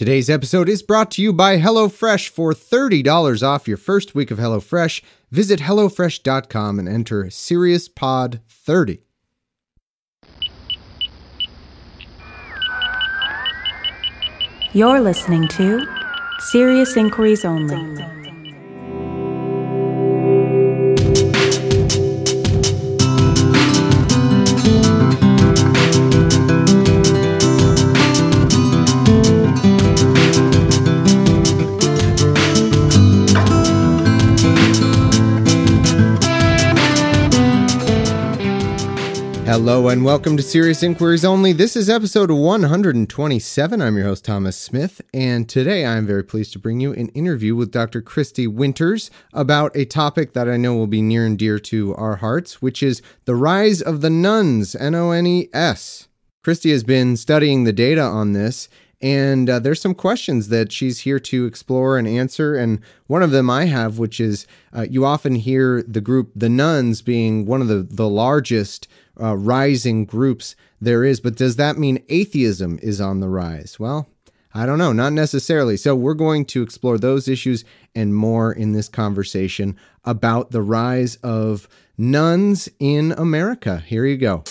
Today's episode is brought to you by HelloFresh. For $30 off your first week of HelloFresh, visit HelloFresh.com and enter SeriousPod30. You're listening to Serious Inquiries Only. Hello and welcome to Serious Inquiries Only. This is episode 127. I'm your host, Thomas Smith, and today I'm very pleased to bring you an interview with Dr. Christy Winters about a topic that I know will be near and dear to our hearts, which is the rise of the nuns, N-O-N-E-S. Christy has been studying the data on this, and there's some questions that she's here to explore and answer. And one of them I have, which is you often hear the group, the nuns, being one of the largest rising groups there is. But does that mean atheism is on the rise? Well, I don't know, not necessarily. So we're going to explore those issues and more in this conversation about the rise of nuns in America. Here you go.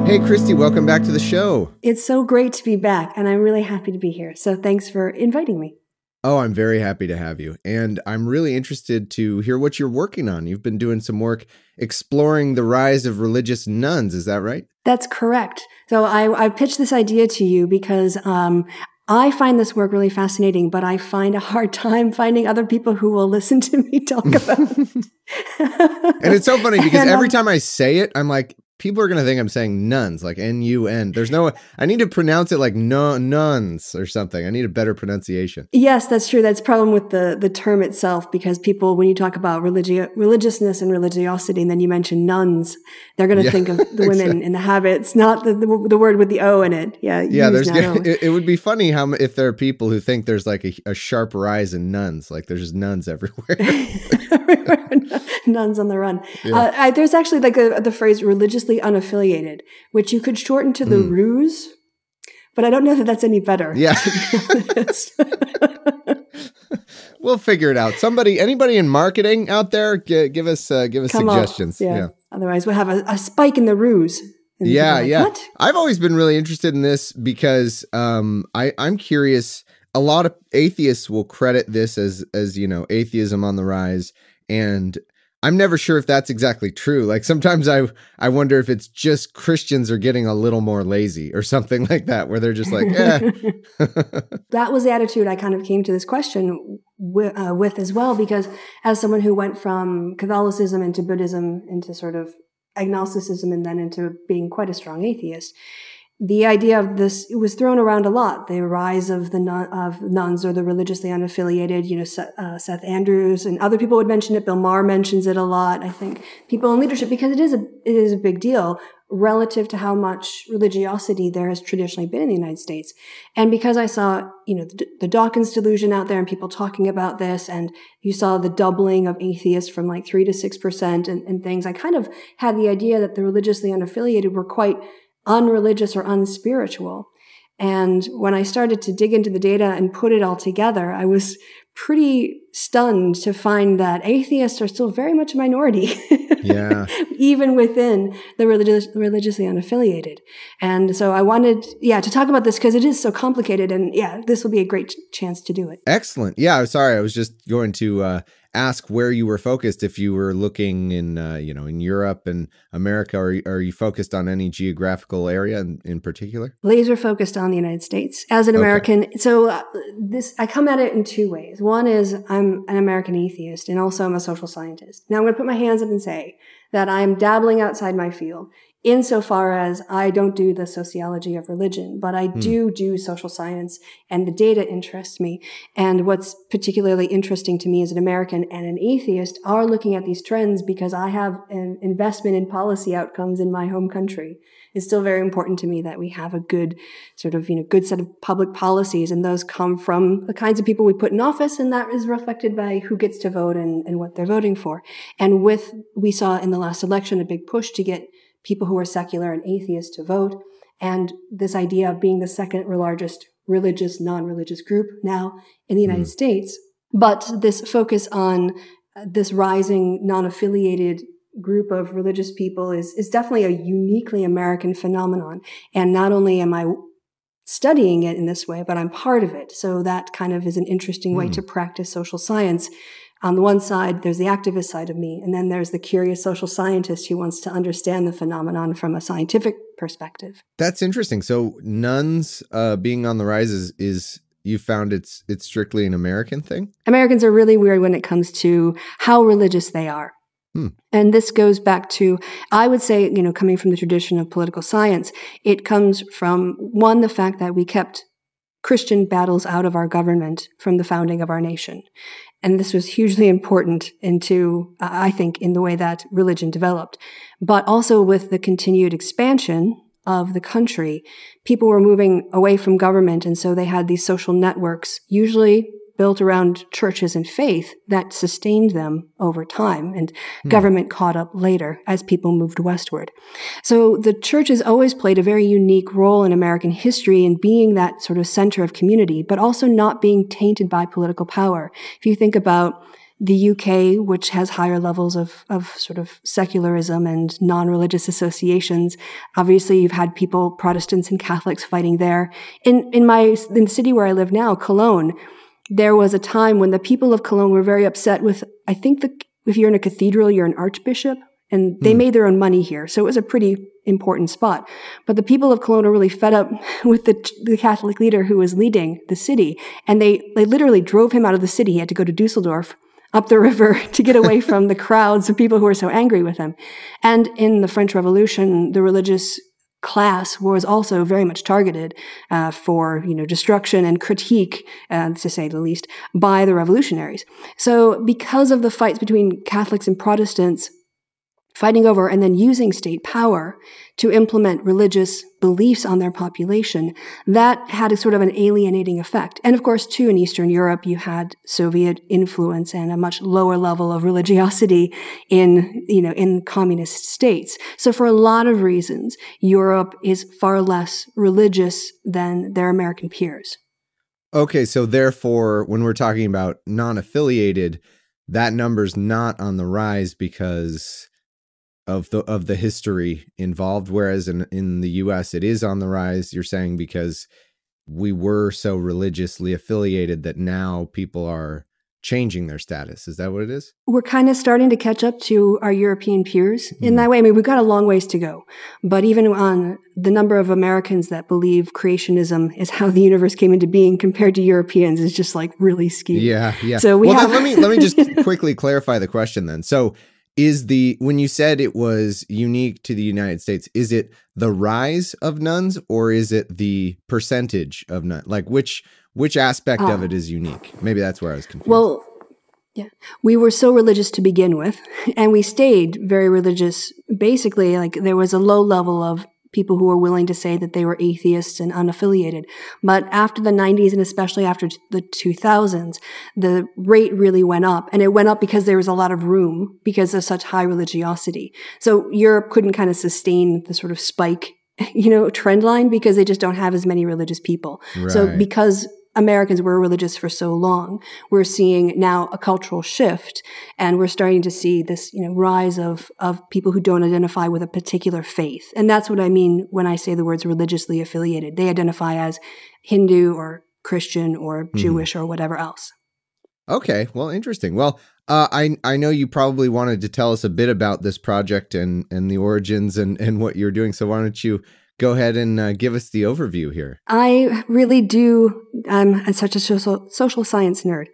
Hey, Christy, welcome back to the show. It's so great to be back, and I'm really happy to be here. So thanks for inviting me. Oh, I'm very happy to have you. And I'm really interested to hear what you're working on. You've been doing some work exploring the rise of religious nuns. Is that right? That's correct. So I pitched this idea to you because I find this work really fascinating, but I find a hard time finding other people who will listen to me talk about it. And it's so funny because every time I say it, I'm like, people are going to think I'm saying nuns, like N-U-N. There's no, I need to pronounce it like nuns or something. I need a better pronunciation. Yes, that's true. That's a problem with the term itself, because people, when you talk about religiousness and religiosity, and then you mention nuns, they're going to think of the women in the habits, not the word with the O in it. Yeah, it would be funny if there are people who think there's like a sharp rise in nuns, like there's just nuns everywhere. Nuns on the run. Yeah. There's actually like the phrase religiously unaffiliated, which you could shorten to the ruse, but I don't know that that's any better. Yeah. We'll figure it out. Anybody in marketing out there, give us suggestions. Yeah. Otherwise we'll have a spike in the ruse. Yeah. What? I've always been really interested in this because I'm curious. A lot of atheists will credit this as atheism on the rise, and I'm never sure if that's exactly true. Like sometimes I wonder if it's just Christians are getting a little more lazy or something like that, where they're just like, That was the attitude I kind of came to this question with as well, because as someone who went from Catholicism into Buddhism into sort of agnosticism and then into being quite a strong atheist, the idea of this, it was thrown around a lot. The rise of nuns or the religiously unaffiliated, Seth Andrews and other people would mention it. Bill Maher mentions it a lot. I think people in leadership, because it is a big deal relative to how much religiosity there has traditionally been in the United States. And because I saw, the Dawkins delusion out there and people talking about this, and you saw the doubling of atheists from like 3 to 6% and things, I kind of had the idea that the religiously unaffiliated were quite unreligious or unspiritual. And when I started to dig into the data and put it all together, I was pretty stunned to find that atheists are still very much a minority. Yeah. Even within the religiously unaffiliated. And so I wanted, to talk about this because it is so complicated, and this will be a great chance to do it. Excellent. Yeah, sorry. I was just going to ask where you were focused, if you were looking in Europe and America, or are you focused on any geographical area in particular? Laser focused on the United States as an American. Okay. So I come at it in two ways. One is I'm an American atheist, and also I'm a social scientist. Now I'm going to put my hands up and say that I'm dabbling outside my field insofar as I don't do the sociology of religion, but I do social science, and the data interests me. And what's particularly interesting to me as an American and an atheist are looking at these trends because I have an investment in policy outcomes in my home country. It's still very important to me that we have a good sort of, good set of public policies, and those come from the kinds of people we put in office, and that is reflected by who gets to vote and what they're voting for. And we saw in the last election a big push to get people who are secular and atheists to vote, and this idea of being the second largest religious, non-religious group now in the United States. But this focus on this rising non-affiliated group of religious people is definitely a uniquely American phenomenon. And not only am I studying it in this way, but I'm part of it. So that kind of is an interesting way to practice social science. On the one side, there's the activist side of me, and then there's the curious social scientist who wants to understand the phenomenon from a scientific perspective. That's interesting. So nuns being on the rise is you found it's strictly an American thing? Americans are really weird when it comes to how religious they are. And this goes back to, I would say, coming from the tradition of political science, it comes from, one, the fact that we kept Christian battles out of our government from the founding of our nation. And this was hugely important I think, in the way that religion developed. But also with the continued expansion of the country, people were moving away from government. And so they had these social networks, usually built around churches and faith, that sustained them over time. And government caught up later as people moved westward. So the church has always played a very unique role in American history in being that sort of center of community, but also not being tainted by political power. If you think about the UK, which has higher levels of sort of secularism and non-religious associations, obviously you've had people, Protestants and Catholics, fighting there. In the city where I live now, Cologne, there was a time when the people of Cologne were very upset with, I think if you're in a cathedral, you're an archbishop, and they made their own money here. So it was a pretty important spot. But the people of Cologne were really fed up with the Catholic leader who was leading the city. And they literally drove him out of the city. He had to go to Dusseldorf, up the river, to get away from the crowds of people who were so angry with him. And in the French Revolution, the religious class was also very much targeted for destruction and critique, to say the least, by the revolutionaries. So because of the fights between Catholics and Protestants fighting over and then using state power to implement religious beliefs on their population, that had a sort of an alienating effect. And of course, too, in Eastern Europe, you had Soviet influence and a much lower level of religiosity in communist states. So for a lot of reasons, Europe is far less religious than their American peers. Okay, so therefore, when we're talking about non-affiliated, that number's not on the rise because of the history involved, whereas in the US it is on the rise, you're saying, because we were so religiously affiliated that now people are changing their status. Is that what it is? We're kind of starting to catch up to our European peers in that way. I mean, we've got a long ways to go. But even on the number of Americans that believe creationism is how the universe came into being compared to Europeans is just really skewed. Yeah. So then let me just quickly clarify the question then. So when you said it was unique to the United States, is it the rise of nuns or is it the percentage of nuns? Like which aspect of it is unique? Maybe that's where I was confused. Well, yeah, we were so religious to begin with, and we stayed very religious. Basically, there was a low level of people who were willing to say that they were atheists and unaffiliated. But after the 90s and especially after the 2000s, the rate really went up. And it went up because there was a lot of room because of such high religiosity. So Europe couldn't kind of sustain the sort of spike, trend line because they just don't have as many religious people. Right. So because Americans were religious for so long, we're seeing now a cultural shift, and we're starting to see this, rise of people who don't identify with a particular faith. And that's what I mean when I say the words religiously affiliated. They identify as Hindu or Christian or Jewish or whatever else. Okay, well, interesting. Well, I know you probably wanted to tell us a bit about this project and the origins and what you're doing. So why don't you go ahead and give us the overview here. I really do. I'm such a social science nerd.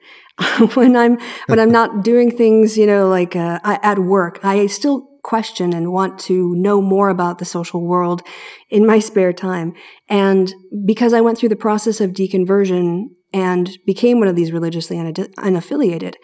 when I'm not doing things, at work, I still question and want to know more about the social world in my spare time. And because I went through the process of deconversion and became one of these religiously unaffiliated,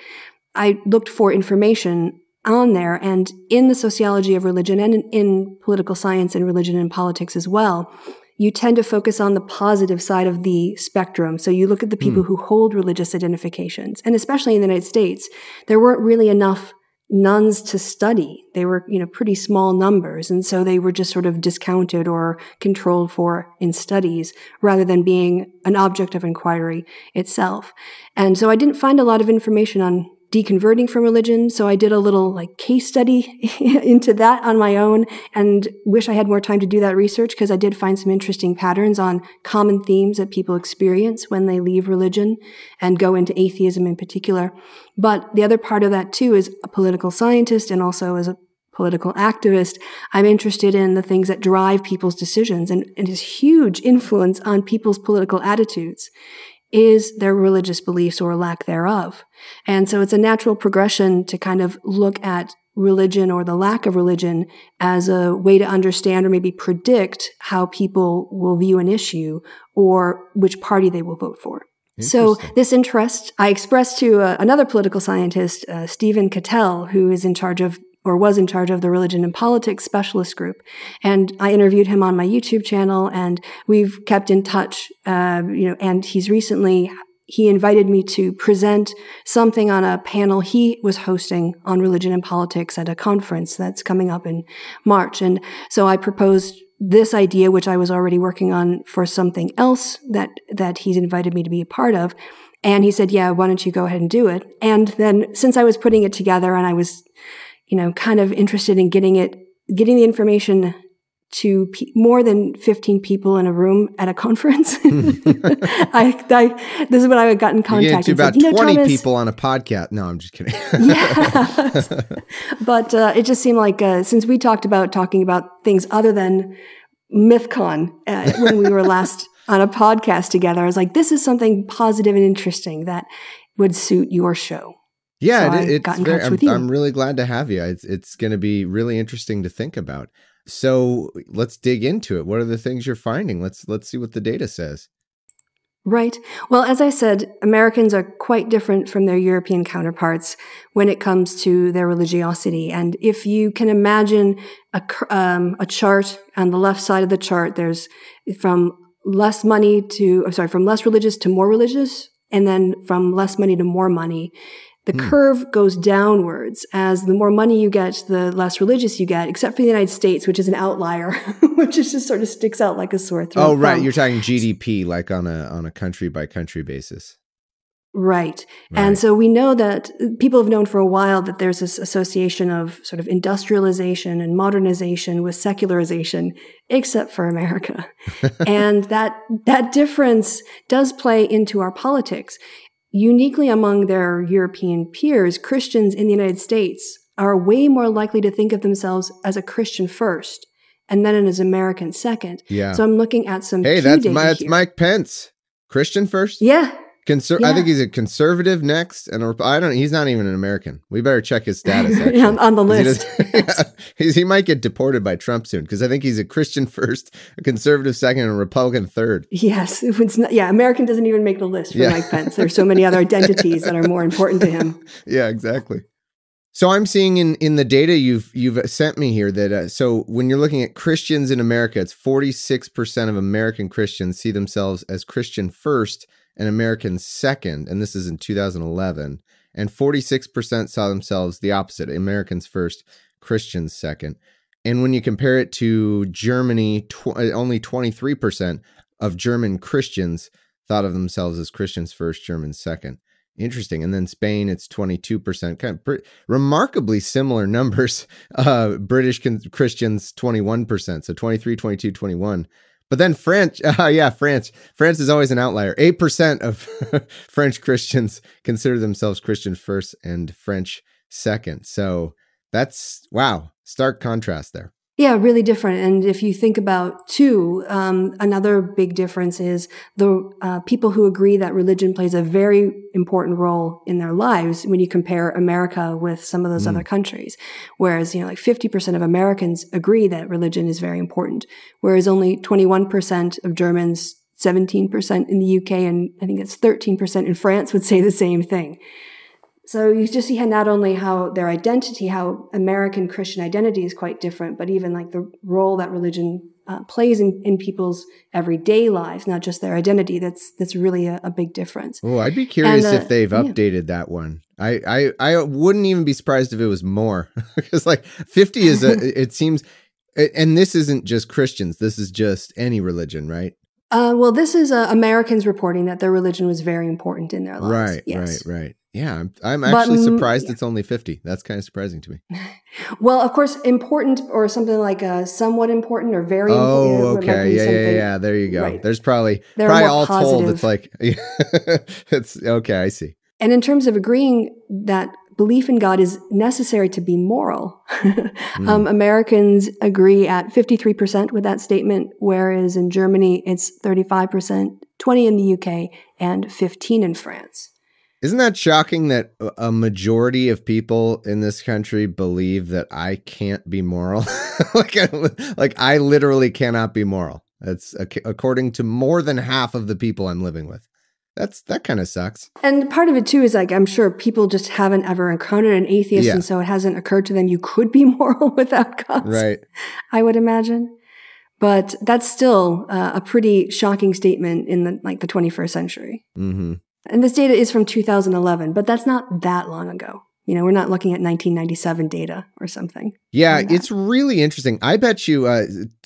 I looked for information on there, and in the sociology of religion and in political science and religion and politics as well, you tend to focus on the positive side of the spectrum. So you look at the people who hold religious identifications. And especially in the United States, there weren't really enough nuns to study. They were, pretty small numbers. And so they were just sort of discounted or controlled for in studies rather than being an object of inquiry itself. And so I didn't find a lot of information on deconverting from religion. So I did a little case study into that on my own, and wish I had more time to do that research, because I did find some interesting patterns on common themes that people experience when they leave religion and go into atheism in particular. But the other part of that too is a political scientist and also as a political activist, I'm interested in the things that drive people's decisions, and his huge influence on people's political attitudes is their religious beliefs or lack thereof. And so it's a natural progression to kind of look at religion or the lack of religion as a way to understand or maybe predict how people will view an issue or which party they will vote for. So this interest I expressed to another political scientist, Stephen Cattell, who is in charge of or was in charge of the Religion and Politics Specialist Group. And I interviewed him on my YouTube channel, and we've kept in touch, and he invited me to present something on a panel he was hosting on religion and politics at a conference that's coming up in March. And so I proposed this idea, which I was already working on for something else that he's invited me to be a part of. And he said, yeah, why don't you go ahead and do it? And then since I was putting it together and I was kind of interested in getting the information to more than 15 people in a room at a conference. This is when I got in contact. To about 20 Thomas, people on a podcast. No, I'm just kidding. Yeah. But it just seemed like since we talking about things other than MythCon when we were last on a podcast together, I was like, this is something positive and interesting that would suit your show. Yeah, so I'm really glad to have you. It's going to be really interesting to think about. So let's dig into it. What are the things you're finding? Let's see what the data says. Right. Well, as I said, Americans are quite different from their European counterparts when it comes to their religiosity. And if you can imagine a chart, on the left side of the chart, there's from less religious to more religious, and then from less money to more money. The curve goes downwards as the more money you get, the less religious you get, except for the United States, which is an outlier, which is just sort of sticks out like a sore throat. Oh, right. You're talking GDP, like on a country by country basis. Right. And so we know that people have known for a while that there's this association of sort of industrialization and modernization with secularization, except for America. And that difference does play into our politics. Uniquely among their European peers, Christians in the United States are way more likely to think of themselves as a Christian first and then as American second. Yeah. So I'm looking at some that's Mike Pence. Christian first? Yeah. I think he's a conservative next, and he's not even an American. We better check his status on the list. He might get deported by Trump soon, because I think he's a Christian first, a conservative second, and a Republican third. Yes. American doesn't even make the list for Mike Pence. There's so many other identities that are more important to him. Yeah, exactly. So I'm seeing in the data you've sent me here that so when you're looking at Christians in America, it's 46% of American Christians see themselves as Christian first and American second, and this is in 2011, and 46% saw themselves the opposite, Americans first, Christians second. And when you compare it to Germany, only 23% of German Christians thought of themselves as Christians first, Germans second. Interesting. And then Spain, it's 22%, kind of remarkably similar numbers. British Christians, 21%, so 23, 22, 21. But then France is always an outlier. 8% of French Christians consider themselves Christian first and French second. So that's, wow, stark contrast there. Yeah, really different. And if you think about, too, another big difference is the people who agree that religion plays a very important role in their lives when you compare America with some of those other countries. Whereas, like 50% of Americans agree that religion is very important, whereas only 21% of Germans, 17% in the UK, and I think it's 13% in France would say the same thing. So you just see how not only how their identity, how American Christian identity is quite different, but even like the role that religion plays in people's everyday lives, not just their identity. That's really a big difference. Oh, I'd be curious if they've updated that one. I wouldn't even be surprised if it was more, because like 50 is it seems, and this isn't just Christians. This is just any religion, right? Well, this is Americans reporting that their religion was very important in their lives. Right, yes. right. Yeah, I'm actually surprised it's only 50. That's kind of surprising to me. Well, of course, important or something like somewhat important or very important. Oh, okay. Yeah. There you go. Right. There's probably all positive. Told, it's like, it's okay, I see. And in terms of agreeing that belief in God is necessary to be moral, Americans agree at 53% with that statement, whereas in Germany, it's 35%, 20% in the UK, and 15% in France. Isn't that shocking that a majority of people in this country believe that I can't be moral? like I literally cannot be moral. That's according to more than half of the people I'm living with. That kind of sucks. And part of it too is like, I'm sure people just haven't ever encountered an atheist. And so it hasn't occurred to them you could be moral without God. Right. I would imagine. But that's still a pretty shocking statement in the 21st century. Mm-hmm. And this data is from 2011, but that's not that long ago. We're not looking at 1997 data or something. Yeah, it's really interesting. I bet you,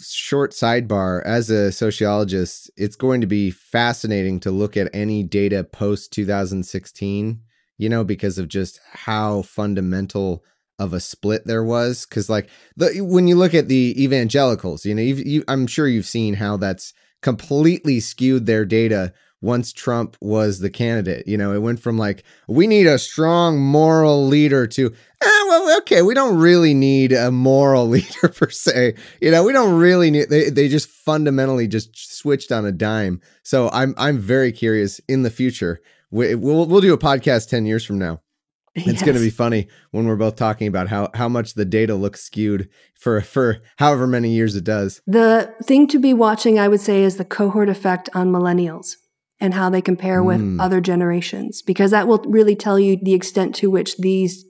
short sidebar, as a sociologist, it's going to be fascinating to look at any data post 2016, because of just how fundamental of a split there was. Because when you look at the evangelicals, I'm sure you've seen how that's completely skewed their data. Once Trump was the candidate, it went from like, we need a strong moral leader to, okay, we don't really need a moral leader per se. We don't really need, they just fundamentally just switched on a dime. So I'm very curious in the future. We'll do a podcast 10 years from now. It's going to be funny when we're both talking about how much the data looks skewed for however many years it does. The thing to be watching, I would say, is the cohort effect on millennials and how they compare with other generations, because that will really tell you the extent to which these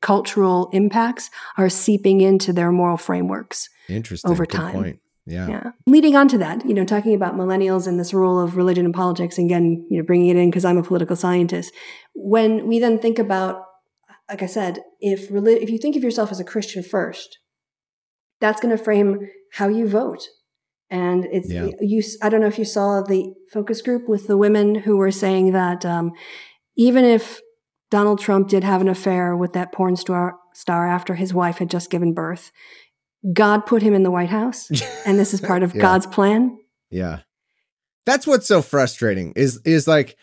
cultural impacts are seeping into their moral frameworks. Interesting. Over Good time. Point. Yeah. Leading on to that, talking about millennials and this role of religion and politics, and again, bringing it in because I'm a political scientist. When we then think about, like I said, if you think of yourself as a Christian first, that's going to frame how you vote. And I don't know if you saw the focus group with the women who were saying that even if Donald Trump did have an affair with that porn star after his wife had just given birth, God put him in the White House, and this is part of God's plan. Yeah. That's what's so frustrating is like,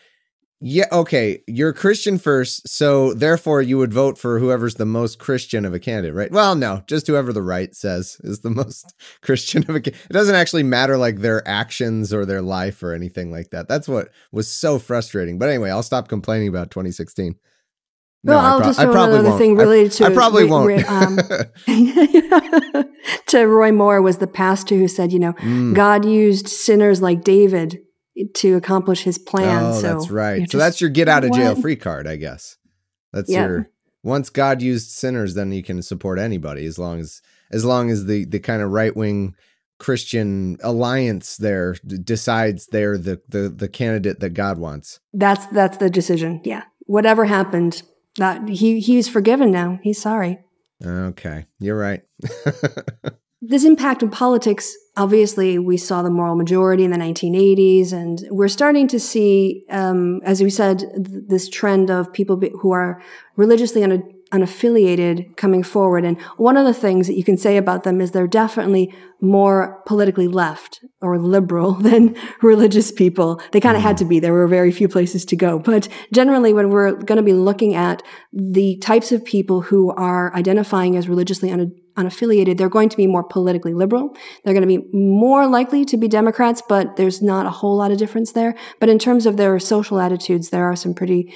yeah, okay, you're a Christian first, so therefore you would vote for whoever's the most Christian of a candidate, right? Well, no, just whoever the right says is the most Christian of a candidate. It doesn't actually matter like their actions or their life or anything like that. That's what was so frustrating. But anyway, I'll stop complaining about 2016. No, I'll just throw another thing related to I probably won't. To Roy Moore was the pastor who said, God used sinners like David to accomplish his plan. Oh, so that's right. So that's your get out of jail free card, I guess. That's your, once God used sinners, then you can support anybody as long as the kind of right-wing Christian alliance there decides they're the candidate that God wants. That's the decision. Yeah. Whatever happened, that he's forgiven now. He's sorry. Okay. You're right. This impact of politics, obviously, we saw the moral majority in the 1980s, and we're starting to see, as we said, this trend of people who are religiously on unaffiliated coming forward. And one of the things that you can say about them is they're definitely more politically left or liberal than religious people. They kind of had to be. There were very few places to go. But generally, when we're going to be looking at the types of people who are identifying as religiously unaffiliated, they're going to be more politically liberal. They're going to be more likely to be Democrats, but there's not a whole lot of difference there. But in terms of their social attitudes, there are some pretty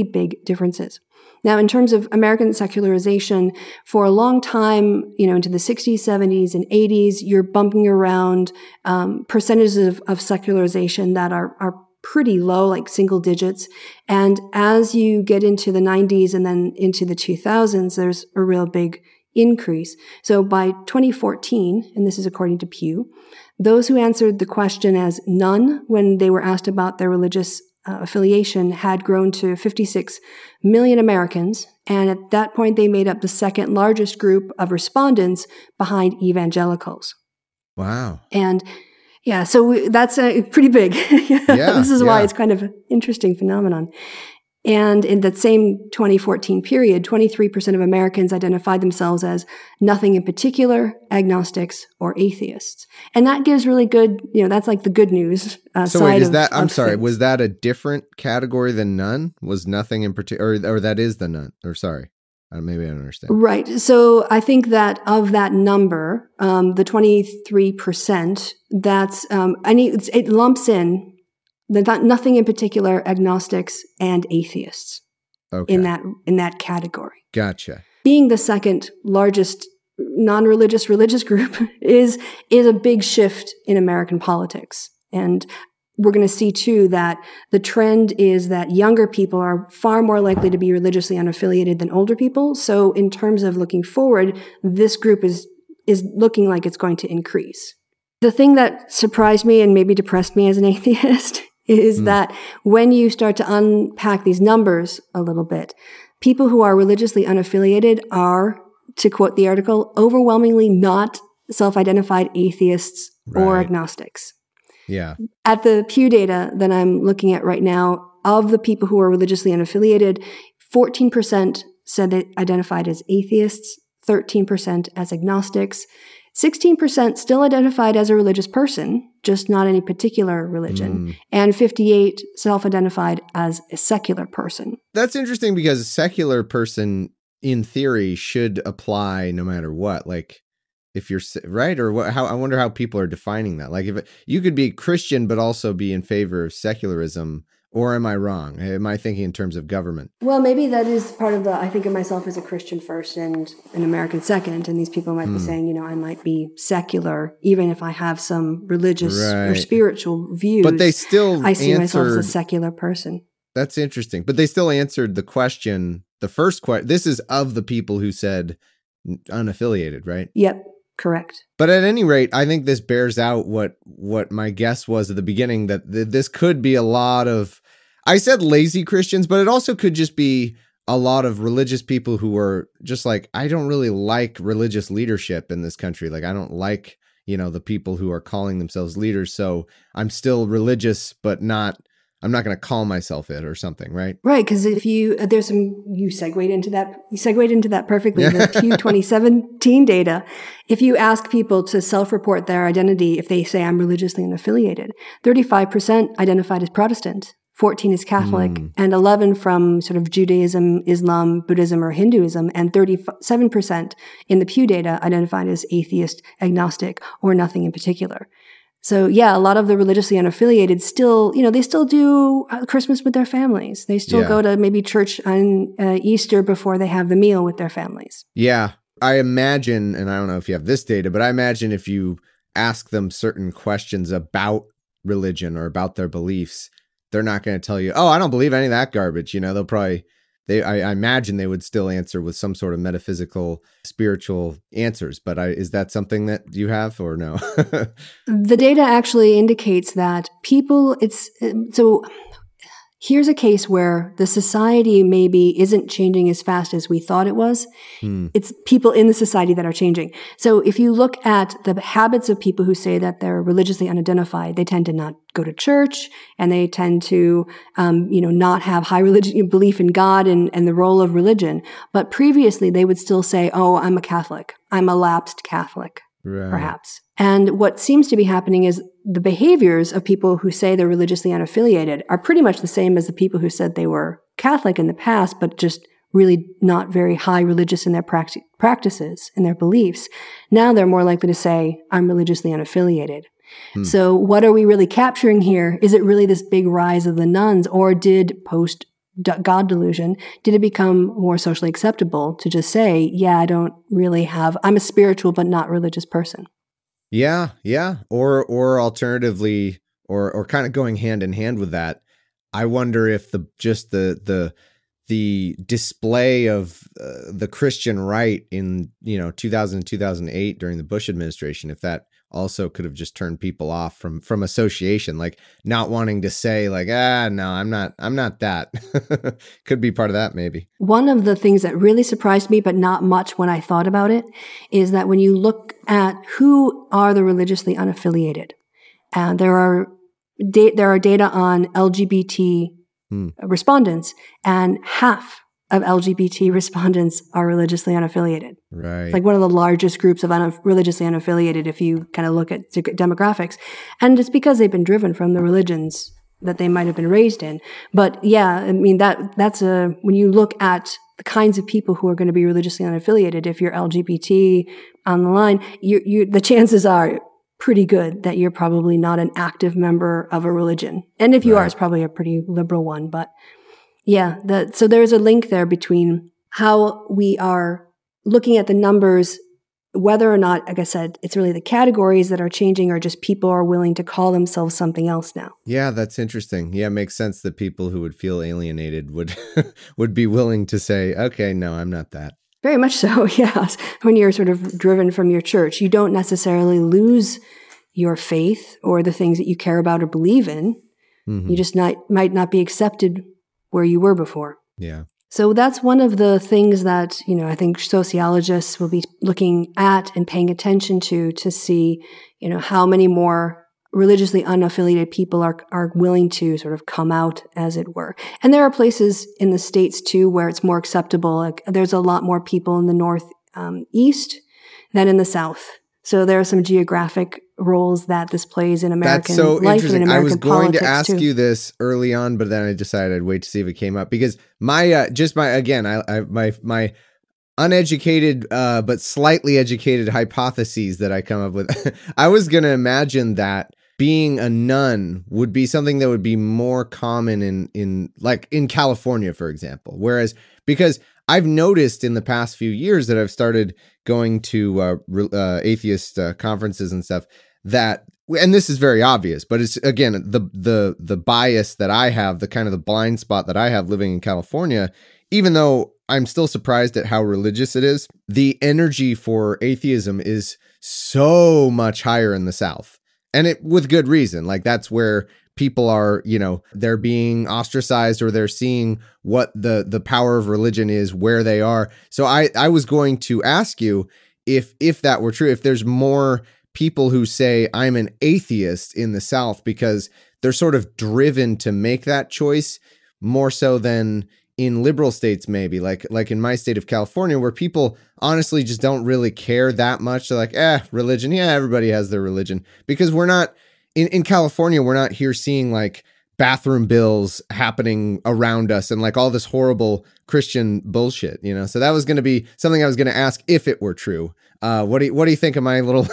big differences. Now, in terms of American secularization, for a long time, into the 60s, 70s, and 80s, you're bumping around percentages of secularization that are pretty low, like single digits. And as you get into the 90s and then into the 2000s, there's a real big increase. So by 2014, and this is according to Pew, those who answered the question as none when they were asked about their religious affiliation had grown to 56 million Americans. And at that point, they made up the second largest group of respondents behind evangelicals. Wow. And yeah, so that's pretty big. This is why it's kind of an interesting phenomenon. And in that same 2014 period, 23% of Americans identified themselves as nothing in particular, agnostics, or atheists. And that gives really good, that's like the good news so side wait, is of, that, I'm of sorry, things. was that a different category than none? Was nothing in particular, or that is the none, or sorry, maybe I don't understand. Right. So I think that of that number, the 23%, that's, it lumps in nothing in particular, agnostics and atheists in that category. Gotcha. Being the second largest non-religious religious group is a big shift in American politics. And we're going to see too that the trend is that younger people are far more likely to be religiously unaffiliated than older people. So in terms of looking forward, this group is looking like it's going to increase. The thing that surprised me and maybe depressed me as an atheist is that when you start to unpack these numbers a little bit, people who are religiously unaffiliated are, to quote the article, overwhelmingly not self-identified atheists or agnostics. Yeah. At the Pew data that I'm looking at right now, of the people who are religiously unaffiliated, 14% said they identified as atheists, 13% as agnostics, 16% still identified as a religious person, just not any particular religion, and 58% self-identified as a secular person. That's interesting because a secular person, in theory, should apply no matter what. Like, if you're right, or what? How I wonder how people are defining that. Like, if you could be Christian but also be in favor of secularism. Or am I wrong? Am I thinking in terms of government? Well, maybe that is part of I think of myself as a Christian first and an American second. And these people might be saying, I might be secular, even if I have some religious or spiritual views. But they still I see myself as a secular person. That's interesting. But they still answered the question, the first question. This is of the people who said unaffiliated, right? Yep. Correct. But at any rate, I think this bears out what my guess was at the beginning, that this could be a lot of, I said lazy Christians, but it also could just be a lot of religious people who were just like, I don't really like religious leadership in this country. Like, I don't like, the people who are calling themselves leaders. So I'm still religious, but I'm not going to call myself it or something, right? Right, because if you segued into that perfectly. The Pew 2017 data, if you ask people to self-report their identity, if they say I'm religiously unaffiliated, 35% identified as Protestant, 14% as Catholic, and 11% from sort of Judaism, Islam, Buddhism, or Hinduism, and 37% in the Pew data identified as atheist, agnostic, or nothing in particular. So yeah, a lot of the religiously unaffiliated still, they still do Christmas with their families. They still go to maybe church on Easter before they have the meal with their families. Yeah. I imagine, and I don't know if you have this data, but I imagine if you ask them certain questions about religion or about their beliefs, they're not going to tell you, I don't believe any of that garbage. They'll probably, I imagine they would still answer with some sort of metaphysical, spiritual answers. But is that something that you have or no? The data actually indicates that people, here's a case where the society maybe isn't changing as fast as we thought it was. It's people in the society that are changing. So if you look at the habits of people who say that they're religiously unidentified, they tend to not go to church, and they tend to, not have high religion belief in God and the role of religion. But previously, they would still say, "Oh, I'm a Catholic. I'm a lapsed Catholic." Right. Perhaps. And what seems to be happening is the behaviors of people who say they're religiously unaffiliated are pretty much the same as the people who said they were Catholic in the past, but just really not very high religious in their practices and their beliefs. Now they're more likely to say, "I'm religiously unaffiliated." So what are we really capturing here? Is it really this big rise of the nuns, or did post God delusion, did it become more socially acceptable to just say, "Yeah, I'm a spiritual but not religious person"? Yeah. Or alternatively, or kind of going hand in hand with that, I wonder if the display of the Christian right in 2000 and 2008 during the Bush administration, if that also could have just turned people off from association, like not wanting to say like, no, I'm not that. Could be part of that maybe. One of the things that really surprised me, but not much when I thought about it, is that when you look at who are the religiously unaffiliated, there are data on LGBT respondents, and half of LGBT respondents are religiously unaffiliated. Right. It's like one of the largest groups of religiously unaffiliated if you kind of look at demographics. And it's because they've been driven from the religions that they might have been raised in. But yeah, I mean, that's when you look at the kinds of people who are going to be religiously unaffiliated, if you're LGBT on the line, the chances are pretty good that you're probably not an active member of a religion. And if you are, it's probably a pretty liberal one. But yeah, so there's a link there between how we are looking at the numbers, whether or not, like I said, it's really the categories that are changing, or just people are willing to call themselves something else now. Yeah, that's interesting. Yeah, it makes sense that people who would feel alienated would would be willing to say, okay, no, I'm not that. Very much so, yes. When you're sort of driven from your church, you don't necessarily lose your faith or the things that you care about or believe in. You just might not be accepted where you were before. Yeah. So that's one of the things that, I think sociologists will be looking at and paying attention to see, how many more religiously unaffiliated people are willing to sort of come out, as it were. And there are places in the States too where it's more acceptable. Like there's a lot more people in the Northeast than in the South. So there are some geographic roles that this plays in American life and in American politics. I was going to ask you this early on, but then I decided I'd wait to see if it came up, because my uneducated but slightly educated hypotheses that I come up with. I was going to imagine that being a nun would be something that would be more common in California, for example. Whereas, because I've noticed in the past few years that I've started going to atheist conferences and stuff, that, and this is very obvious, but it's, again, the bias that I have, the kind of the blind spot that I have living in California, even though I'm still surprised at how religious it is, the energy for atheism is so much higher in the South. And it with good reason. Like that's where people are, they're being ostracized, or they're seeing what the power of religion is where they are. So I was going to ask you if that were true, if there's more people who say I'm an atheist in the South because they're sort of driven to make that choice more so than in liberal states, maybe like in my state of California, where people honestly just don't really care that much. They're like, religion. Yeah, everybody has their religion, because we're not in California. We're not here seeing like bathroom bills happening around us and like all this horrible Christian bullshit, So that was going to be something I was going to ask if it were true. What do you think of my little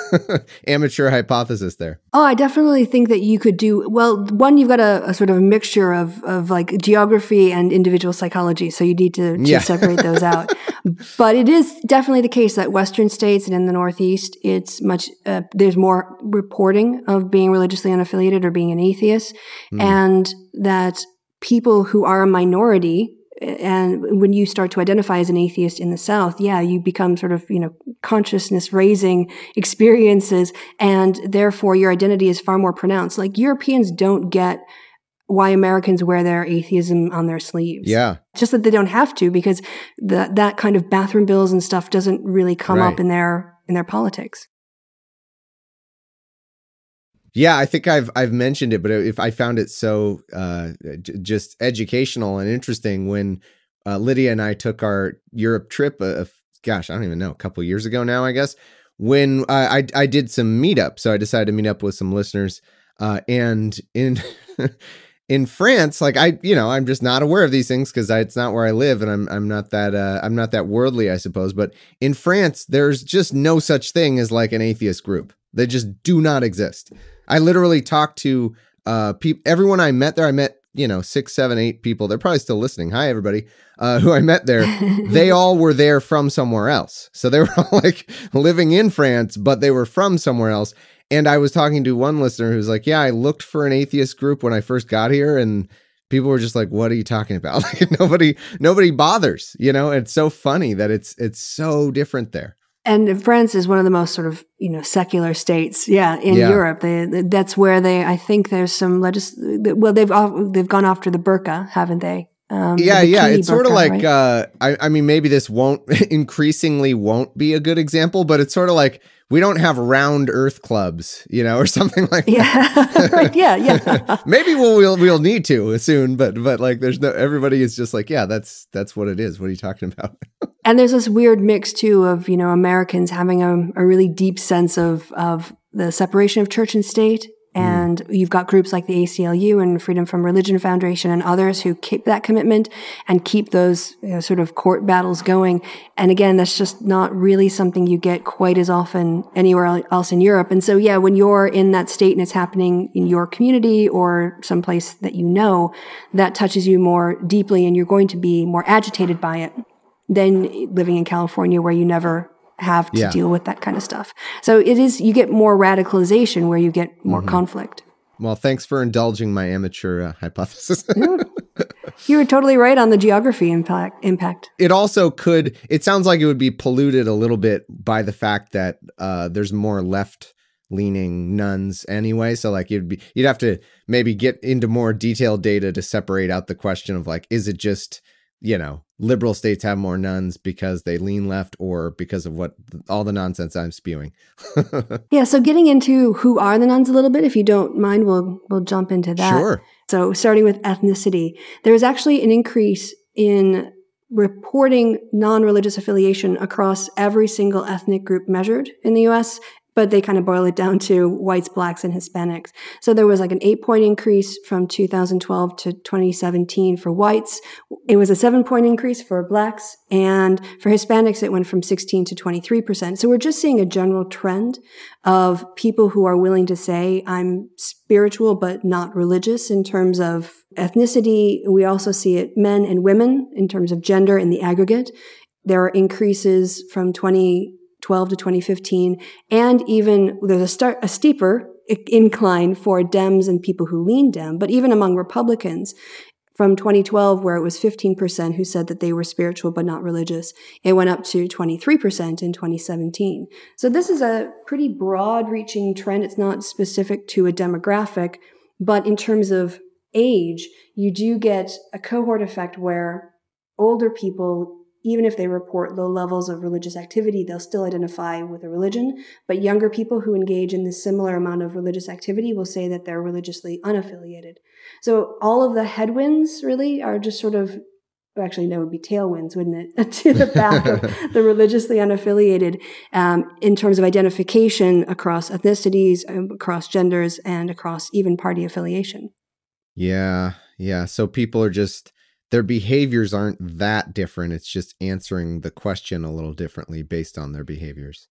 amateur hypothesis there? Oh, I definitely think that you could do well. One, you've got a sort of a mixture of like geography and individual psychology, so you need to separate those out. But it is definitely the case that Western states and in the Northeast, it's much there's more reporting of being religiously unaffiliated or being an atheist, and that people who are a minority. And when you start to identify as an atheist in the South, you become sort of, consciousness raising experiences, and therefore your identity is far more pronounced. Like Europeans don't get why Americans wear their atheism on their sleeves. Yeah. Just that they don't have to, because that kind of bathroom bills and stuff doesn't really come up in their politics. Yeah, I think I've mentioned it, but if I found it so just educational and interesting when Lydia and I took our Europe trip, gosh, I don't even know, a couple of years ago now, I guess, when I did some meetup. So I decided to meet up with some listeners, and in in France, like I'm just not aware of these things because it's not where I live, and I'm not that worldly, I suppose. But in France, there's just no such thing as like an atheist group. They just do not exist. I literally talked to everyone I met there. I met 6, 7, 8 people. They're probably still listening. Hi, everybody who I met there. They all were there from somewhere else. So they were all like living in France, but they were from somewhere else. And I was talking to one listener who's like, yeah, I looked for an atheist group when I first got here, and people were just like, what are you talking about? Like nobody bothers, It's so funny that it's so different there. And France is one of the most sort of, secular states. Yeah. In Europe, that's where I think there's some they've gone after the burqa, haven't they? Yeah. It's sort of like, right? I mean, maybe this increasingly won't be a good example, but it's sort of like, we don't have round earth clubs, or something like that. Yeah. Right. Yeah. Maybe we'll need to soon, but like everybody is just like, yeah, that's what it is. What are you talking about? And there's this weird mix too of, Americans having a really deep sense of the separation of church and state. And you've got groups like the ACLU and Freedom from Religion Foundation and others who keep that commitment and keep those sort of court battles going. And again, that's just not really something you get quite as often anywhere else in Europe. And so, yeah, when you're in that state and it's happening in your community or someplace that that touches you more deeply and you're going to be more agitated by it than living in California where you never have to deal with that kind of stuff. So you get more radicalization where you get more conflict. Well, thanks for indulging my amateur hypothesis. You were totally right on the geography impact. It also it sounds like it would be polluted a little bit by the fact that there's more left-leaning nuns anyway. So like you'd have to maybe get into more detailed data to separate out the question of like, is it just, liberal states have more nuns because they lean left or because of all the nonsense I'm spewing. Yeah. So getting into who are the nuns a little bit, if you don't mind, we'll jump into that. Sure. So starting with ethnicity, there's actually an increase in reporting non-religious affiliation across every single ethnic group measured in the U.S., but they kind of boil it down to whites, blacks, and Hispanics. So there was like an 8-point increase from 2012 to 2017 for whites. It was a 7-point increase for blacks. And for Hispanics, it went from 16 to 23%. So we're just seeing a general trend of people who are willing to say, I'm spiritual, but not religious in terms of ethnicity. We also see it men and women in terms of gender in the aggregate. There are increases from 2012 to 2015, and even there's a steeper incline for Dems and people who lean Dem, but even among Republicans, from 2012, where it was 15% who said that they were spiritual but not religious, it went up to 23% in 2017. So this is a pretty broad-reaching trend. It's not specific to a demographic, but in terms of age, you do get a cohort effect where older people, even if they report low levels of religious activity, they'll still identify with a religion. But younger people who engage in this similar amount of religious activity will say that they're religiously unaffiliated. So all of the headwinds really are just sort of, actually, there would be tailwinds, wouldn't it, to the back of the religiously unaffiliated in terms of identification across ethnicities, across genders, and across even party affiliation. Yeah. So people are just, their behaviors aren't that different. It's just answering the question a little differently based on their behaviors.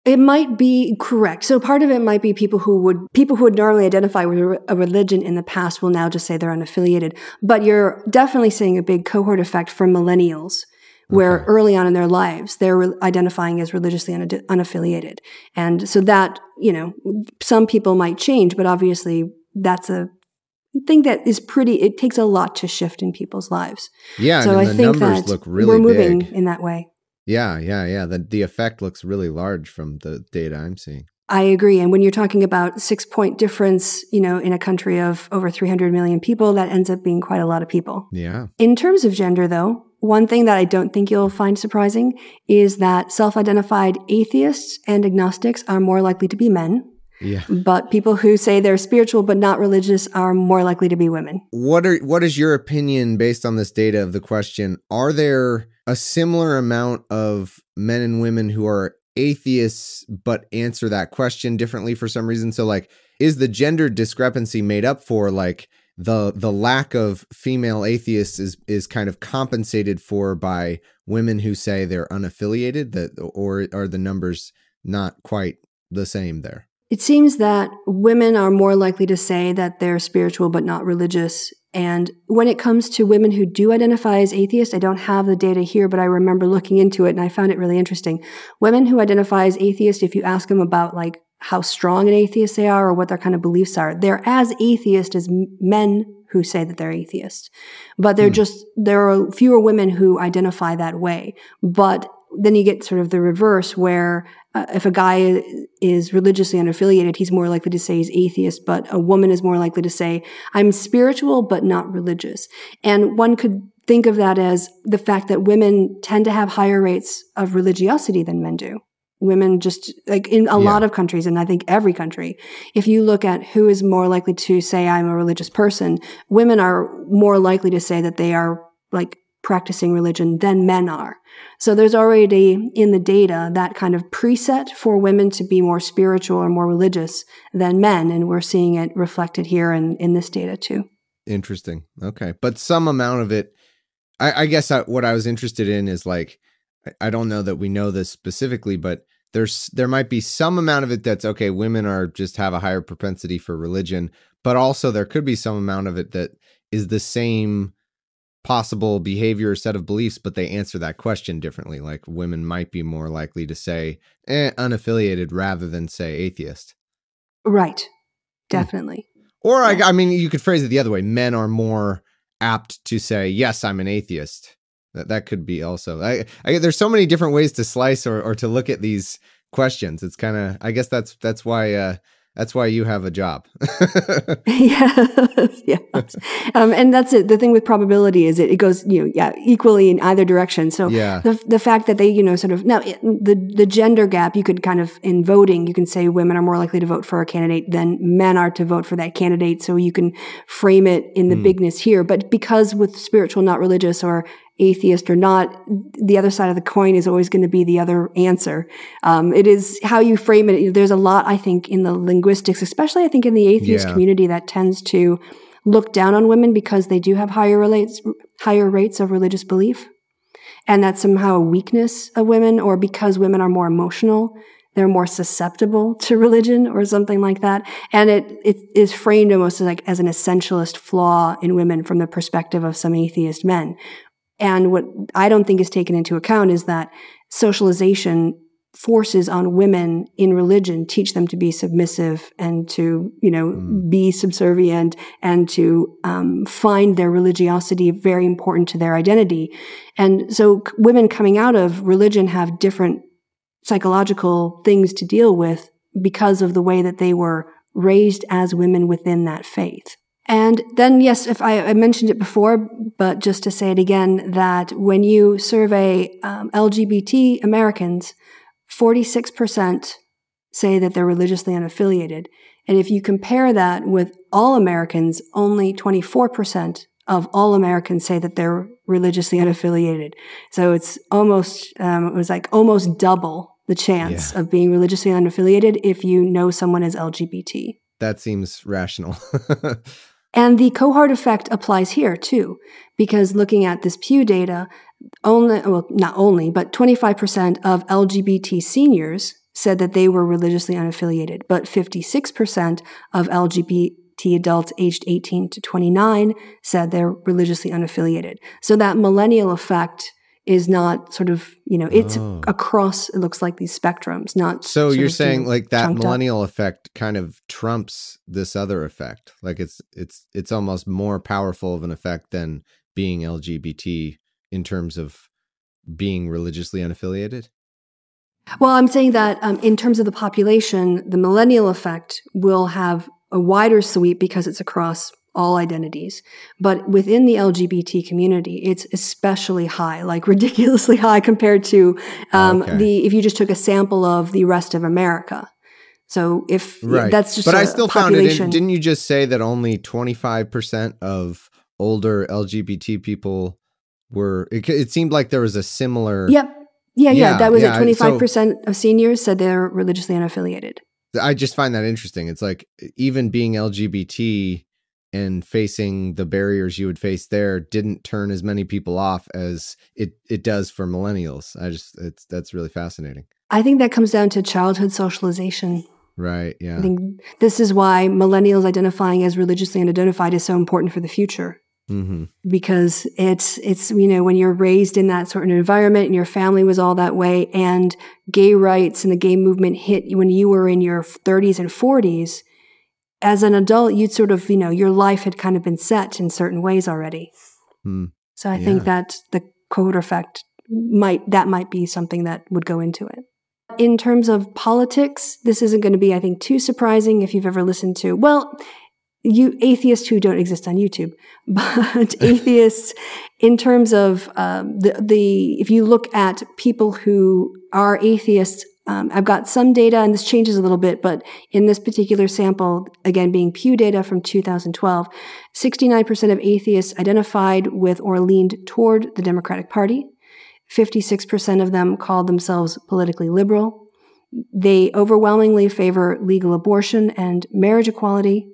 It might be correct. So part of it might be people who would normally identify with a religion in the past will now just say they're unaffiliated. But you're definitely seeing a big cohort effect for millennials, where early on in their lives, they're identifying as religiously unaffiliated. And so that, some people might change, but obviously that's a thing that is it takes a lot to shift in people's lives. Yeah. So I think that look really we're moving big in that way. Yeah. The effect looks really large from the data I'm seeing. I agree. And when you're talking about 6-point difference, in a country of over 300 million people, that ends up being quite a lot of people. Yeah. In terms of gender, though, one thing that I don't think you'll find surprising is that self-identified atheists and agnostics are more likely to be men. Yeah. But people who say they're spiritual but not religious are more likely to be women. What is your opinion based on this data of the question? Are there a similar amount of men and women who are atheists but answer that question differently for some reason? So like, is the gender discrepancy made up for like the lack of female atheists is kind of compensated for by women who say they're unaffiliated, or are the numbers not quite the same there? It seems that women are more likely to say that they're spiritual but not religious. And when it comes to women who do identify as atheists, I don't have the data here, but I remember looking into it and I found it really interesting. Women who identify as atheists, if you ask them about like how strong an atheist they are or what their kind of beliefs are, they're as atheist as men who say that they're atheists. But there are fewer women who identify that way. But then you get sort of the reverse where if a guy is religiously unaffiliated, he's more likely to say he's atheist, but a woman is more likely to say, I'm spiritual, but not religious. And one could think of that as the fact that women tend to have higher rates of religiosity than men do. Women just, like in a lot of countries, and I think every country, if you look at who is more likely to say, I'm a religious person, women are more likely to say that they are like practicing religion than men are. So there's already in the data that kind of preset for women to be more spiritual or more religious than men. And we're seeing it reflected here in this data too. Interesting. Okay. But some amount of it, I guess what I was interested in is like, I don't know that we know this specifically, but there might be some amount of it that's okay. Women are just have a higher propensity for religion, but also there could be some amount of it that is the same possible behavior or set of beliefs, but they answer that question differently. Like women might be more likely to say unaffiliated rather than say atheist. Right. Definitely. Or I mean, you could phrase it the other way. Men are more apt to say, yes, I'm an atheist. That could be also. There's so many different ways to slice or to look at these questions. It's kind of, I guess that's why you have a job. Yeah. And that's it. The thing with probability is it goes, equally in either direction. So the fact that they, sort of, now the gender gap, you could kind of, in voting, you can say women are more likely to vote for a candidate than men are to vote for that candidate. So you can frame it in the bigness here. But because with spiritual, not religious, or atheist or not, the other side of the coin is always going to be the other answer. It is how you frame it. There's a lot, I think, in the linguistics, especially I think in the atheist community, that tends to look down on women because they do have higher rates of religious belief. And that's somehow a weakness of women, or because women are more emotional, they're more susceptible to religion or something like that. And it is framed almost as an essentialist flaw in women from the perspective of some atheist men. And what I don't think is taken into account is that socialization forces on women in religion teach them to be submissive and to, be subservient and to find their religiosity very important to their identity. And so women coming out of religion have different psychological things to deal with because of the way that they were raised as women within that faith. And then, yes, if I mentioned it before, but just to say it again, that when you survey LGBT Americans, 46% say that they're religiously unaffiliated. And if you compare that with all Americans, only 24% of all Americans say that they're religiously unaffiliated. So it's almost, it was like almost double the chance of being religiously unaffiliated if you know someone is LGBT. That seems rational. And the cohort effect applies here too, because looking at this Pew data, not only, but 25% of LGBT seniors said that they were religiously unaffiliated, but 56% of LGBT adults aged 18 to 29 said they're religiously unaffiliated. So that millennial effect is not sort of, it's across, it looks like these spectrums, not. So you're saying like that millennial effect kind of trumps this other effect. Like it's almost more powerful of an effect than being LGBT in terms of being religiously unaffiliated? Well, I'm saying that in terms of the population, the millennial effect will have a wider sweep because it's across all identities. But within the LGBT community, it's especially high, like ridiculously high compared to if you just took a sample of the rest of America. So if that's just but I still population. found it. Didn't you just say that only 25% of older LGBT people were? It seemed like there was a similar. Yep. Yeah. That was at 25% of seniors said they're religiously unaffiliated. I just find that interesting. It's like even being LGBT and facing the barriers you would face there didn't turn as many people off as it does for millennials. That's really fascinating. I think that comes down to childhood socialization. Right. Yeah. I think this is why millennials identifying as religiously unidentified is so important for the future. Mm-hmm. Because it's when you're raised in that sort of environment and your family was all that way, and gay rights and the gay movement hit when you were in your 30s and 40s, as an adult, you'd sort of, your life had kind of been set in certain ways already. So I think that the cohort effect might be something that would go into it. In terms of politics, this isn't going to be, I think, too surprising if you've ever listened to, you atheists who don't exist on YouTube, but atheists in terms of if you look at people who are atheists, I've got some data, and this changes a little bit, but in this particular sample, again, being Pew data from 2012, 69% of atheists identified with or leaned toward the Democratic Party. 56% of them called themselves politically liberal. They overwhelmingly favor legal abortion and marriage equality.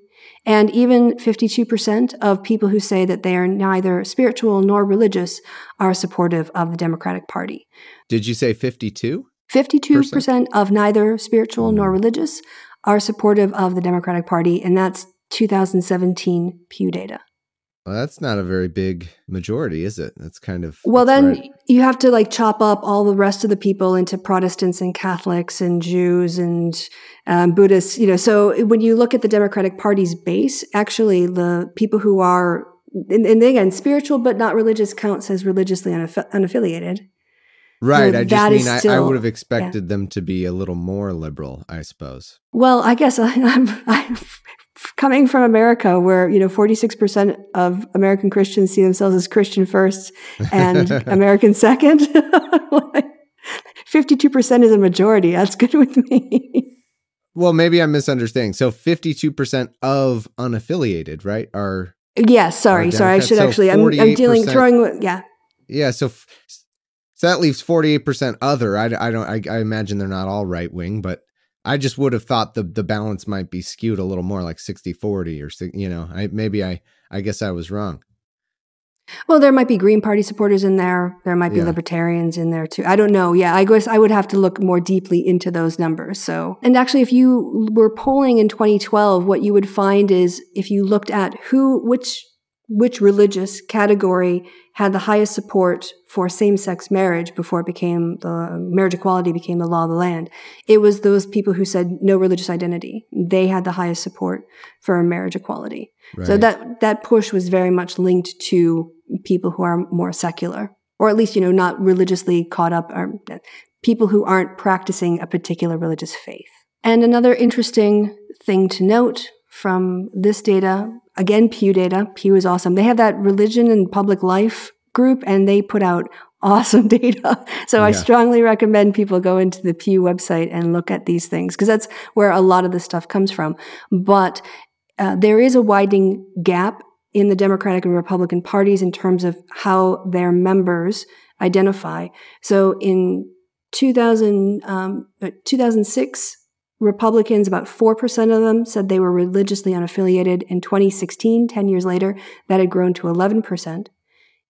And even 52% of people who say that they are neither spiritual nor religious are supportive of the Democratic Party. Did you say 52? 52% of neither spiritual nor religious are supportive of the Democratic Party, and that's 2017 Pew data. Well, that's not a very big majority, is it? That's kind of... Well, then you have to chop up all the rest of the people into Protestants and Catholics and Jews and Buddhists, So when you look at the Democratic Party's base, actually the people who are, and again, spiritual but not religious counts as religiously unaffiliated. Right. So I just mean I would have expected them to be a little more liberal, I suppose. Well, I guess I'm coming from America, where 46% of American Christians see themselves as Christian first and American second. 52% is a majority. That's good with me. Well, maybe I'm misunderstanding. So 52% of unaffiliated, right? Are yes. Sorry. I should actually. I'm throwing. Yeah. Yeah. So that leaves 48% other. I imagine they're not all right wing, but I just would have thought the balance might be skewed a little more like 60-40 or, I guess I was wrong. Well, there might be Green Party supporters in there. There might be libertarians in there too. I don't know. Yeah, I guess I would have to look more deeply into those numbers. So, and actually, if you were polling in 2012, what you would find is if you looked at which religious category had the highest support for same-sex marriage before marriage equality became the law of the land, it was those people who said no religious identity. They had the highest support for marriage equality. Right. So that push was very much linked to people who are more secular, or at least, not religiously caught up, or people who aren't practicing a particular religious faith. And another interesting thing to note from this data, again, Pew data. Pew is awesome. They have that religion and public life group, and they put out awesome data. So I strongly recommend people go into the Pew website and look at these things, because that's where a lot of this stuff comes from. But there is a widening gap in the Democratic and Republican parties in terms of how their members identify. So in 2006, Republicans, about 4% of them said they were religiously unaffiliated. In 2016, 10 years later, that had grown to 11%.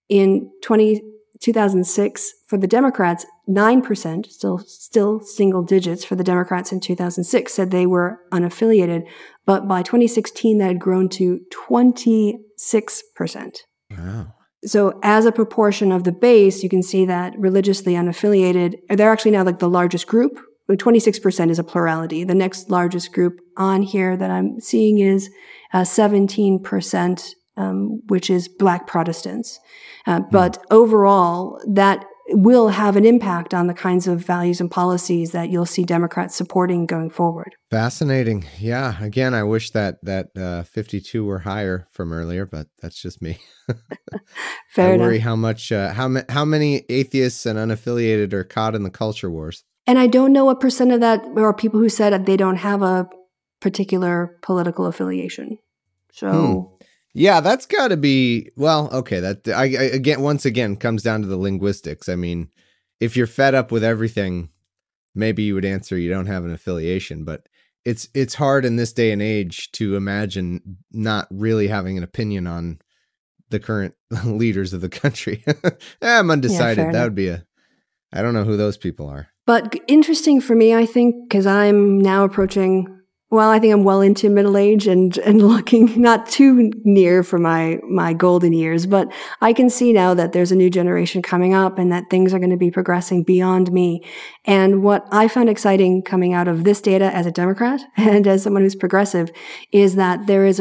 In 2006, for the Democrats, 9%, still single digits for the Democrats in 2006, said they were unaffiliated. But by 2016, that had grown to 26%. Wow. So as a proportion of the base, you can see that religiously unaffiliated, they're actually now the largest group. 26% is a plurality. The next largest group on here that I'm seeing is 17%, which is Black Protestants. But overall, that will have an impact on the kinds of values and policies that you'll see Democrats supporting going forward. Fascinating. Yeah. Again, I wish that 52 were higher from earlier, but that's just me. Fair enough. I worry how much, how many atheists and unaffiliated are caught in the culture wars. And I don't know what percent of that are people who said that they don't have a particular political affiliation. So. Yeah, that's got to be, well, okay. That again, once again, comes down to the linguistics. I mean, if you're fed up with everything, maybe you would answer you don't have an affiliation, but it's hard in this day and age to imagine not really having an opinion on the current leaders of the country. I'm undecided. Yeah, that would be I don't know who those people are. But interesting for me, I think, because I'm now approaching, well, I think I'm well into middle age and looking not too near for my golden years, but I can see now that there's a new generation coming up and that things are going to be progressing beyond me. And what I found exciting coming out of this data as a Democrat and as someone who's progressive is that there's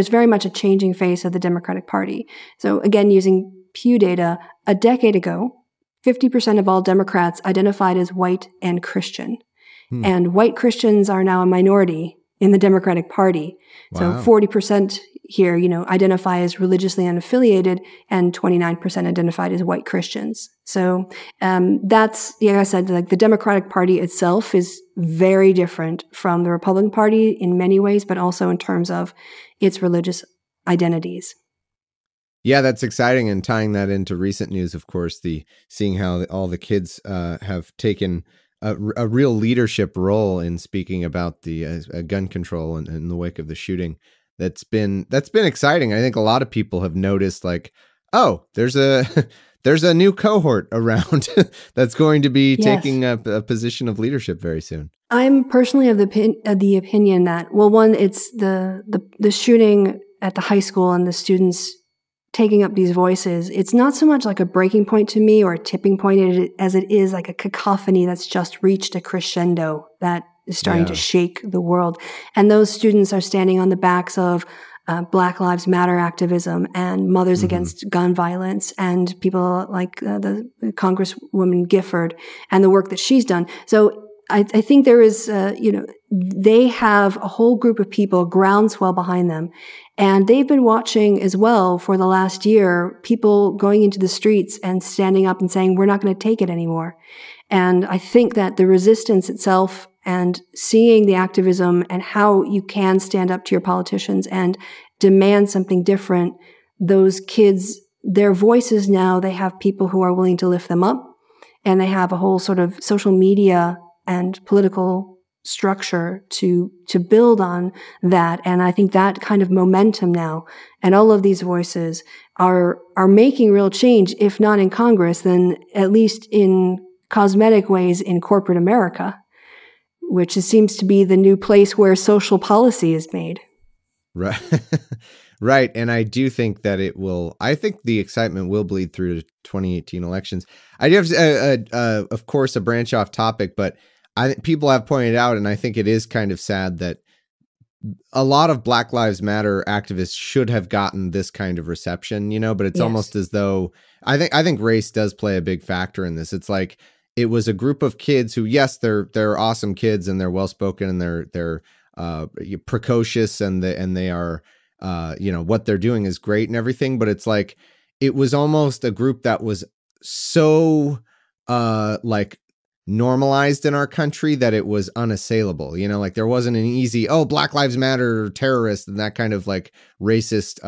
very much a changing face of the Democratic Party. So again, using Pew data, a decade ago, 50% of all Democrats identified as white and Christian. And white Christians are now a minority in the Democratic Party. Wow. So 40% here, identify as religiously unaffiliated, and 29% identified as white Christians. So that's, like I said, like the Democratic Party itself is very different from the Republican Party in many ways, but also in terms of its religious identities. Yeah, that's exciting. And tying that into recent news, of course, seeing how all the kids have taken a real leadership role in speaking about the gun control in the wake of the shooting. That's been exciting. I think a lot of people have noticed, like, oh, there's a new cohort around that's going to be taking a position of leadership very soon. I'm personally of the opinion that, well, one, it's the shooting at the high school and the students taking up these voices. It's not so much like a breaking point to me or a tipping point as it is like a cacophony that's just reached a crescendo that is starting to shake the world. And those students are standing on the backs of Black Lives Matter activism and Mothers Against Gun Violence and people like the Congresswoman Gifford and the work that she's done. So I think there is, they have a whole group of people, groundswell behind them. And they've been watching as well for the last year, people going into the streets and standing up and saying, we're not going to take it anymore. And I think that the resistance itself and seeing the activism and how you can stand up to your politicians and demand something different, those kids, their voices now, they have people who are willing to lift them up. And they have a whole sort of social media and political structure to build on that. And I think that kind of momentum now and all of these voices are making real change, if not in Congress, then at least in cosmetic ways in corporate America, which seems to be the new place where social policy is made. Right. Right. And I do think that I think the excitement will bleed through to 2018 elections. I do have, of course, a branch off topic, but I think people have pointed out, and I think it is kind of sad that a lot of Black Lives Matter activists should have gotten this kind of reception, but it's almost as though I think race does play a big factor in this. It's like it was a group of kids who, yes, they're awesome kids and they're well-spoken and they're precocious and they are, what they're doing is great and everything. But it's like, it was almost a group that was so, normalized in our country that it was unassailable, like there wasn't an easy, Black Lives Matter terrorists and that kind of like racist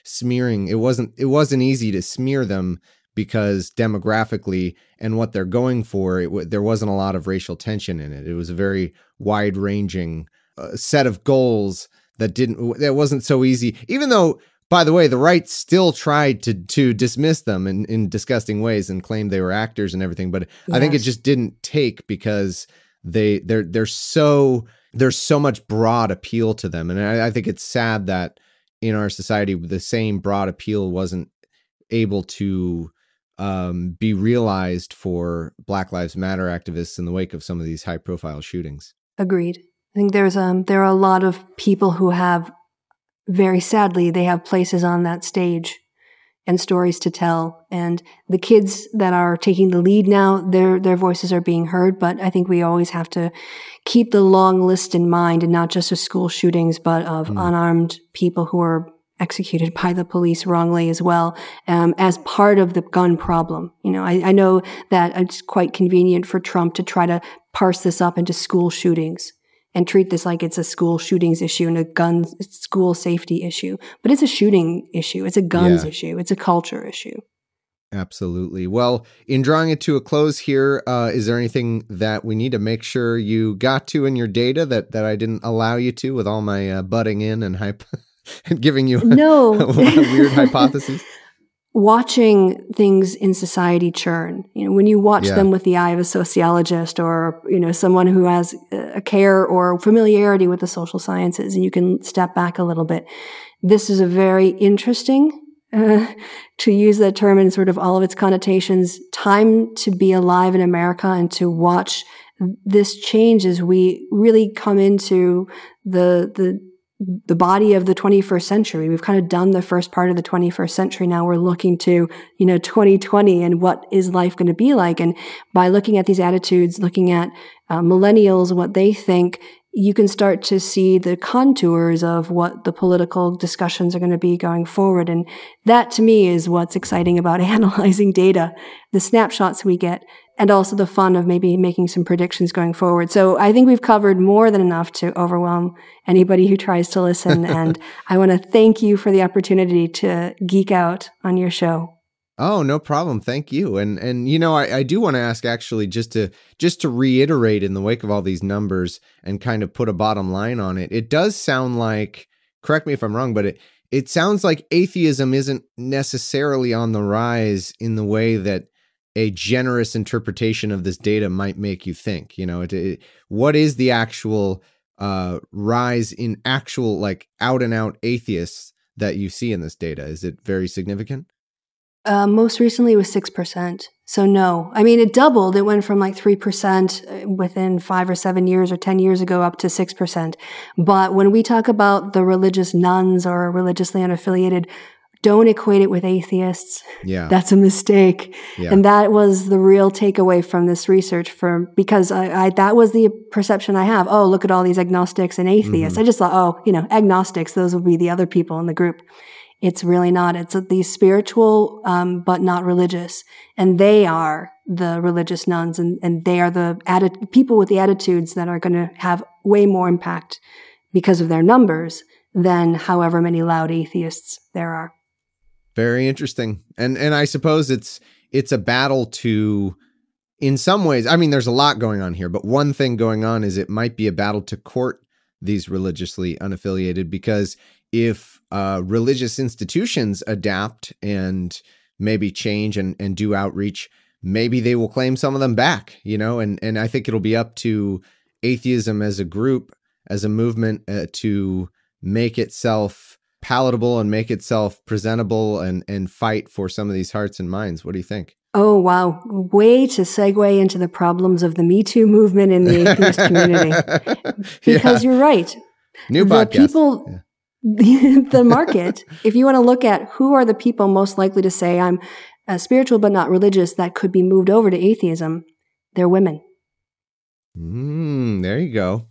smearing. It wasn't easy to smear them because demographically and what they're going for, there wasn't a lot of racial tension in it. It was a very wide ranging set of goals that wasn't so easy, even though, by the way, the right still tried to dismiss them in disgusting ways and claimed they were actors and everything. But yes. I think it just didn't take because there's so much broad appeal to them. And I think it's sad that in our society, the same broad appeal wasn't able to be realized for Black Lives Matter activists in the wake of some of these high profile shootings. Agreed. I think there are a lot of people who have, very sadly, they have places on that stage and stories to tell. And the kids that are taking the lead now, their voices are being heard. But I think we always have to keep the long list in mind, and not just of school shootings, but of unarmed people who are executed by the police wrongly as well, as part of the gun problem. I know that it's quite convenient for Trump to try to parse this up into school shootings and treat this like it's a school shootings issue and a gun school safety issue. But it's a shooting issue. It's a guns issue. It's a culture issue. Absolutely. Well, in drawing it to a close here, is there anything that we need to make sure you got to in your data that I didn't allow you to with all my butting in and and giving you a weird hypotheses? Watching things in society churn. When you watch them with the eye of a sociologist or, someone who has a care or familiarity with the social sciences, and you can step back a little bit. This is a very interesting, to use that term in sort of all of its connotations, time to be alive in America and to watch this change as we really come into the body of the 21st century. We've kind of done the first part of the 21st century. Now we're looking to, 2020 and what is life going to be like. And by looking at these attitudes, looking at millennials, what they think, you can start to see the contours of what the political discussions are going to be going forward. And that to me is what's exciting about analyzing data, the snapshots we get, and also the fun of maybe making some predictions going forward. So I think we've covered more than enough to overwhelm anybody who tries to listen. And I want to thank you for the opportunity to geek out on your show. Oh, no problem. Thank you. And I do want to ask, actually, just to reiterate in the wake of all these numbers and kind of put a bottom line on it. It does sound like, correct me if I'm wrong, but it sounds like atheism isn't necessarily on the rise in the way that a generous interpretation of this data might make you think. What is the actual rise in actual, like, out and out atheists that you see in this data? Is it very significant? Most recently it was 6%. So no, I mean, it doubled. It went from like 3% within 5 or 7 years or 10 years ago up to 6%. But when we talk about the religious nuns or religiously unaffiliated, don't equate it with atheists. Yeah. That's a mistake. Yeah. And that was the real takeaway from this research because I that was the perception I have. Oh, look at all these agnostics and atheists. I just thought, agnostics, those would be the other people in the group. It's really not. It's these spiritual, but not religious. And they are the religious nuns, and they are the people with the attitudes that are going to have way more impact because of their numbers than however many loud atheists there are. Very interesting. And I suppose it's a battle to, in some ways, I mean, there's a lot going on here, but one thing going on is it might be a battle to court these religiously unaffiliated, because if religious institutions adapt and maybe change and do outreach, maybe they will claim some of them back, and I think it'll be up to atheism as a group, as a movement, to make itself palatable and make itself presentable and fight for some of these hearts and minds. What do you think? Oh, wow. Way to segue into the problems of the Me Too movement in the atheist community. Because you're right. New podcast. People, the market, if you want to look at who are the people most likely to say I'm spiritual but not religious that could be moved over to atheism, they're women. There you go.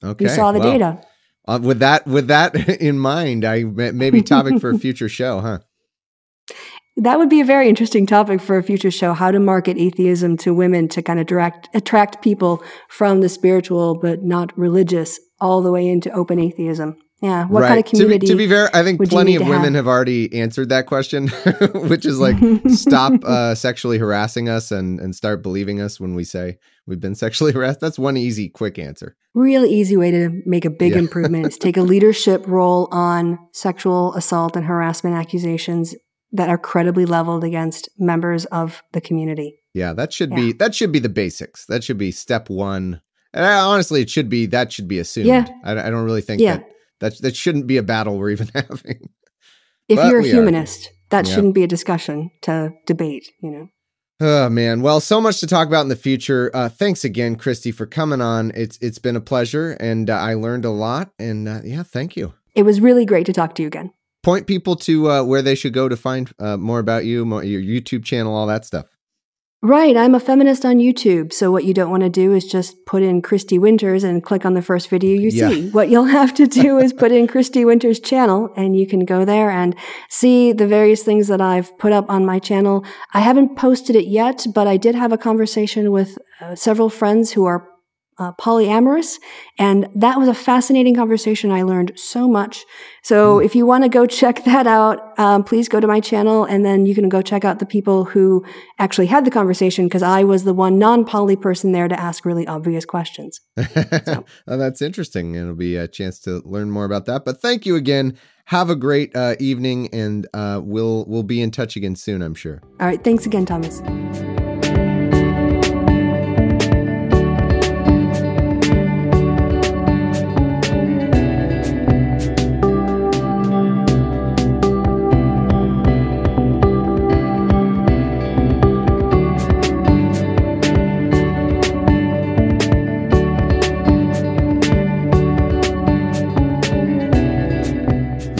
Okay. You saw the data. With that in mind, maybe topic for a future show, huh? That would be a very interesting topic for a future show, how to market atheism to women to kind of attract people from the spiritual but not religious all the way into open atheism. Yeah. What kind of community? To be fair, I think plenty of women have already answered that question, which is like, stop sexually harassing us and start believing us when we say we've been sexually harassed. That's one easy, quick answer. Really easy way to make a big improvement is take a leadership role on sexual assault and harassment accusations that are credibly leveled against members of the community. Yeah, that should be the basics. That should be step one. And honestly, that should be assumed. Yeah. I don't really think that shouldn't be a battle we're even having. If you're a humanist, that shouldn't be a discussion to debate, Oh, man. Well, so much to talk about in the future. Thanks again, Christy, for coming on. It's been a pleasure, and I learned a lot. And thank you. It was really great to talk to you again. point people to where they should go to find more about you, your YouTube channel, all that stuff. Right. I'm a feminist on YouTube. So what you don't want to do is just put in Christy Winters and click on the first video you see. What you'll have to do is put in Christy Winters' channel, and you can go there and see the various things that I've put up on my channel. I haven't posted it yet, but I did have a conversation with several friends who are polyamorous, and that was a fascinating conversation. I learned so much. So if you want to go check that out, please go to my channel, and then you can go check out the people who actually had the conversation, because I was the one non-poly person there to ask really obvious questions. So. Oh, that's interesting. It'll be a chance to learn more about that. But thank you again. Have a great evening, and we'll be in touch again soon, I'm sure. All right. Thanks again, Thomas.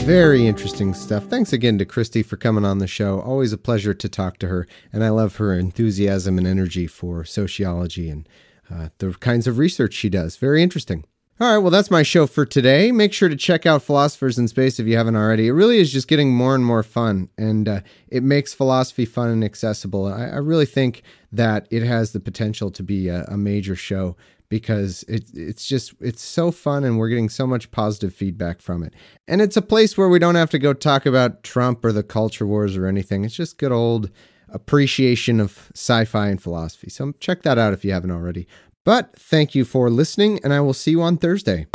Very interesting stuff. Thanks again to Christy for coming on the show. Always a pleasure to talk to her. And I love her enthusiasm and energy for sociology and the kinds of research she does. Very interesting. All right, well, that's my show for today. Make sure to check out Philosophers in Space if you haven't already. It really is just getting more and more fun, and it makes philosophy fun and accessible. I really think that it has the potential to be a major show, because it's so fun, and we're getting so much positive feedback from it. And it's a place where we don't have to go talk about Trump or the culture wars or anything. It's just good old appreciation of sci-fi and philosophy. So check that out if you haven't already. But thank you for listening, and I will see you on Thursday.